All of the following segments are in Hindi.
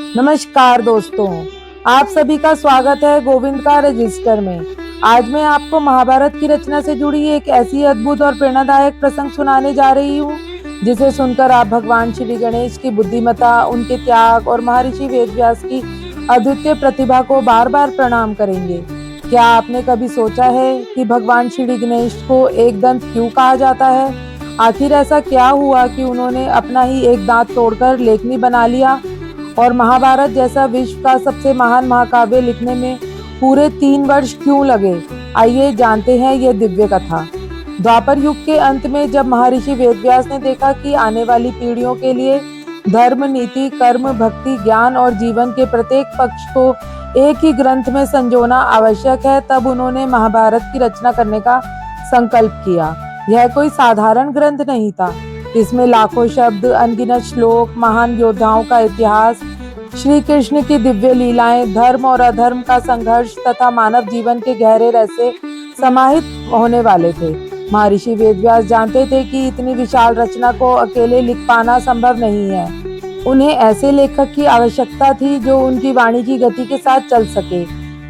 नमस्कार दोस्तों, आप सभी का स्वागत है गोविंद का रजिस्टर में। आज मैं आपको महाभारत की रचना से जुड़ी एक ऐसी अद्भुत और प्रेरणादायक प्रसंग सुनाने जा रही हूँ जिसे सुनकर आप भगवान श्री गणेश की बुद्धिमत्ता, उनके त्याग और महर्षि वेदव्यास की अद्वितीय प्रतिभा को बार बार प्रणाम करेंगे। क्या आपने कभी सोचा है कि भगवान श्री गणेश को एक दंत क्यों कहा जाता है? आखिर ऐसा क्या हुआ कि उन्होंने अपना ही एक दांत तोड़कर लेखनी बना लिया और महाभारत जैसा विश्व का सबसे महान महाकाव्य लिखने में पूरे 3 वर्ष क्यों लगे? आइए जानते हैं ये दिव्य कथा। द्वापर युग के अंत में जब महर्षि वेदव्यास ने देखा कि आने वाली पीढ़ियों के लिए धर्म, नीति, कर्म, भक्ति, ज्ञान और जीवन के प्रत्येक पक्ष को एक ही ग्रंथ में संजोना आवश्यक है, तब उन्होंने महाभारत की रचना करने का संकल्प किया। यह कोई साधारण ग्रंथ नहीं था। इसमें लाखों शब्द, अनगिनत श्लोक, महान योद्धाओं का इतिहास, श्री कृष्ण की दिव्य लीलाएं, धर्म और अधर्म का संघर्ष तथा मानव जीवन के गहरे रहस्य समाहित होने वाले थे। महर्षि वेदव्यास जानते थे कि इतनी विशाल रचना को अकेले लिख पाना संभव नहीं है। उन्हें ऐसे लेखक की आवश्यकता थी जो उनकी वाणी की गति के साथ चल सके,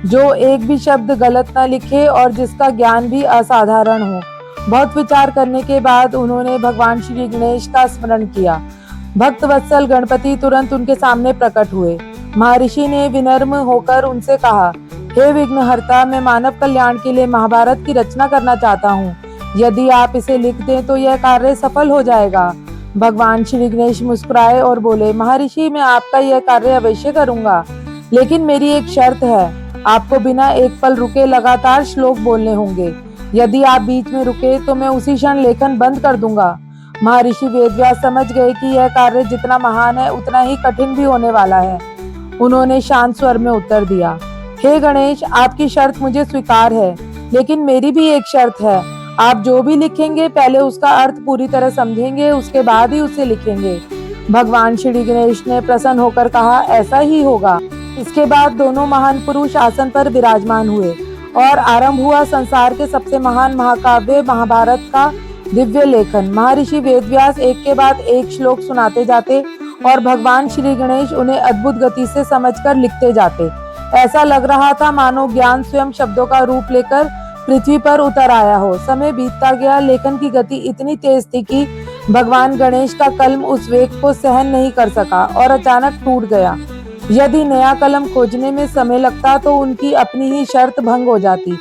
जो एक भी शब्द गलत न लिखे और जिसका ज्ञान भी असाधारण हो। बहुत विचार करने के बाद उन्होंने भगवान श्री गणेश का स्मरण किया। भक्त वत्सल गणपति तुरंत उनके सामने प्रकट हुए। महर्षि ने विनम्र होकर उनसे कहा, हे विघ्नहर्ता, मैं मानव कल्याण के लिए महाभारत की रचना करना चाहता हूँ। यदि आप इसे लिख दें तो यह कार्य सफल हो जाएगा। भगवान श्री गणेश मुस्कुराए और बोले, महर्षि, मैं आपका यह कार्य अवश्य करूंगा, लेकिन मेरी एक शर्त है। आपको बिना एक पल रुके लगातार श्लोक बोलने होंगे। यदि आप बीच में रुके तो मैं उसी क्षण लेखन बंद कर दूंगा। महर्षि वेदव्यास समझ गए कि यह कार्य जितना महान है उतना ही कठिन भी होने वाला है। उन्होंने शांत स्वर में उत्तर दिया, हे गणेश, आपकी शर्त मुझे स्वीकार है, लेकिन मेरी भी एक शर्त है। आप जो भी लिखेंगे पहले उसका अर्थ पूरी तरह समझेंगे, उसके बाद ही उसे लिखेंगे। भगवान श्री गणेश ने प्रसन्न होकर कहा, ऐसा ही होगा। इसके बाद दोनों महान पुरुष आसन पर विराजमान हुए और आरंभ हुआ संसार के सबसे महान महाकाव्य महाभारत का दिव्य लेखन। महर्षि वेदव्यास एक के बाद एक श्लोक सुनाते जाते और भगवान श्री गणेश उन्हें अद्भुत गति से समझकर लिखते जाते। ऐसा लग रहा था मानो ज्ञान स्वयं शब्दों का रूप लेकर पृथ्वी पर उतर आया हो। समय बीतता गया, लेखन की गति इतनी तेज थी कि भगवान गणेश का कलम उस वेग को सहन नहीं कर सका और अचानक टूट गया। यदि नया कलम खोजने में समय लगता तो उनकी अपनी ही शर्त भंग हो जाती।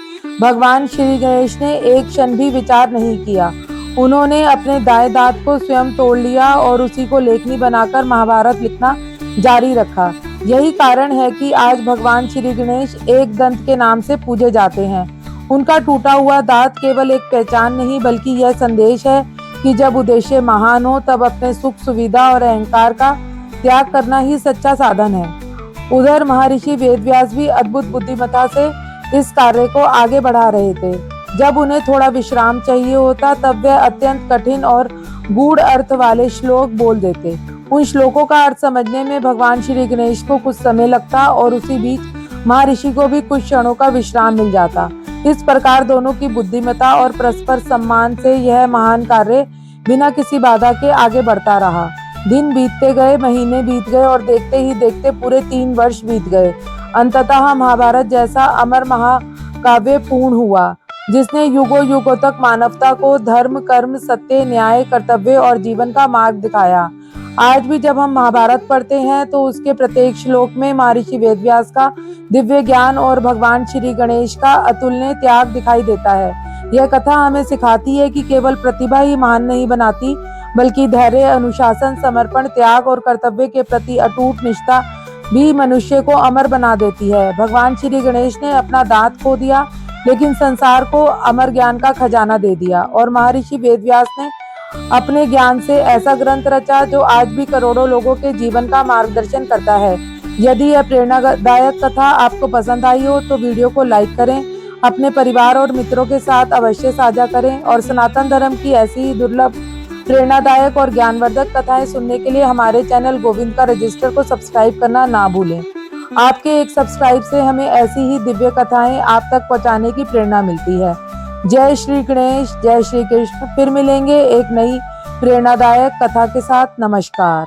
भगवान श्री गणेश ने एक क्षण भी विचार नहीं किया। उन्होंने अपने दाएं दांत को स्वयं तोड़ लिया और उसी को लेखनी बनाकर महाभारत लिखना जारी रखा। यही कारण है कि आज भगवान श्री गणेश एक दंत के नाम से पूजे जाते हैं। उनका टूटा हुआ दांत केवल एक पहचान नहीं, बल्कि यह संदेश है कि जब उद्देश्य महान हो तब अपने सुख, सुविधा और अहंकार का त्याग करना ही सच्चा साधन है। उधर महर्षि वेदव्यास भी अद्भुत बुद्धिमत्ता से इस कार्य को आगे बढ़ा रहे थे। जब उन्हें थोड़ा विश्राम चाहिए होता तब वे अत्यंत कठिन और गूढ़ अर्थ वाले श्लोक बोल देते। उन श्लोकों का अर्थ समझने में भगवान श्री गणेश को कुछ समय लगता और उसी बीच महर्षि को भी कुछ क्षणों का विश्राम मिल जाता। इस प्रकार दोनों की बुद्धिमत्ता और परस्पर सम्मान से यह महान कार्य बिना किसी बाधा के आगे बढ़ता रहा। दिन बीतते गए, महीने बीत गए और देखते ही देखते पूरे 3 वर्ष बीत गए। अंततः महाभारत जैसा अमर महाकाव्य पूर्ण हुआ, जिसने युगों युगों तक मानवता को धर्म, कर्म, सत्य, न्याय, कर्तव्य और जीवन का मार्ग दिखाया। आज भी जब हम महाभारत पढ़ते हैं तो उसके प्रत्येक श्लोक में महर्षि वेदव्यास का दिव्य ज्ञान और भगवान श्री गणेश का अतुलनीय त्याग दिखाई देता है। यह कथा हमें सिखाती है कि केवल प्रतिभा ही महान नहीं बनाती, बल्कि धैर्य, अनुशासन, समर्पण, त्याग और कर्तव्य के प्रति अटूट निष्ठा भी मनुष्य को अमर बना देती है। भगवान श्री गणेश ने अपना दांत खो दिया, लेकिन संसार को अमर ज्ञान का खजाना दे दिया, और महर्षि वेदव्यास ने अपने ज्ञान से ऐसा ग्रंथ रचा जो आज भी करोड़ों लोगों के जीवन का मार्गदर्शन करता है। यदि यह प्रेरणादायक कथा आपको पसंद आई हो तो वीडियो को लाइक करें, अपने परिवार और मित्रों के साथ अवश्य साझा करें और सनातन धर्म की ऐसी ही दुर्लभ, प्रेरणादायक और ज्ञानवर्धक कथाएं सुनने के लिए हमारे चैनल गोविंद का रजिस्टर को सब्सक्राइब करना ना भूलें। आपके एक सब्सक्राइब से हमें ऐसी ही दिव्य कथाएं आप तक पहुंचाने की प्रेरणा मिलती है। जय श्री गणेश, जय श्री कृष्ण। फिर मिलेंगे एक नई प्रेरणादायक कथा के साथ। नमस्कार।